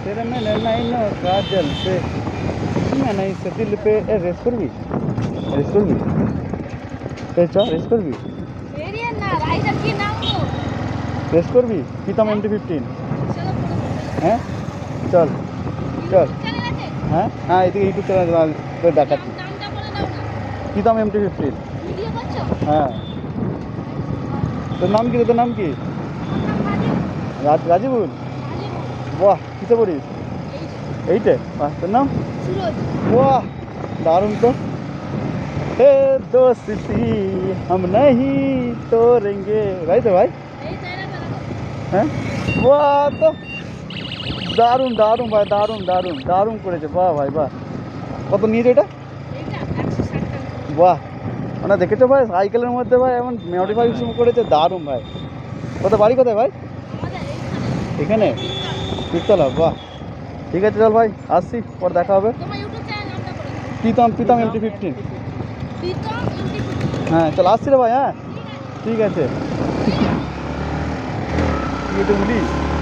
तेरे में नैनो काजल पे मैं नहीं से दिल पे ए रेस कर भी ए चल रेस कर भी এরিয়া না রাইডার কি নাম তো रेस कर भी पीतम MT-15 চলো हैं चल चल চ্যানেল আছে हाँ हाँ इधर यूट्यूब चैनल पे डाटा নামটা বলে দাও না पीतम MT-15 ভিডিও করছো हाँ তোর নাম কি তোর নাম কি রাজীবুল বাহ কিসে পড়িস এইটে তোর নাম সুরজ वाह दारुण तो हे दोस्ती हम नहीं तोड़ेंगे भाई तो भाई এই তাইরা বেলা हैं वाह तो दारुण दारुण भाई दारुण दारुण दारुण করেছে বাহ ভাই বাহ কত নিয়েছে এটা এইটা 160 টাকা বাহ মানে দেখেছো ভাই সাইকেলের মধ্যে ভাই এমন মডিফিকেশন করেছে দারুণ ভাই কত বাড়ি কোথায় ভাই আমাদের এখানে তিরতলা বাহ ঠিক আছে চল ভাই আসছি পর দেখা হবে তোমার ইউটিউব চ্যানেল নামটা বলে দাও প্রীতম MT-15 প্রীতম ইউটিউব হ্যাঁ চল আসছি রে ভাই হ্যাঁ ঠিক আছে ঠিক আছে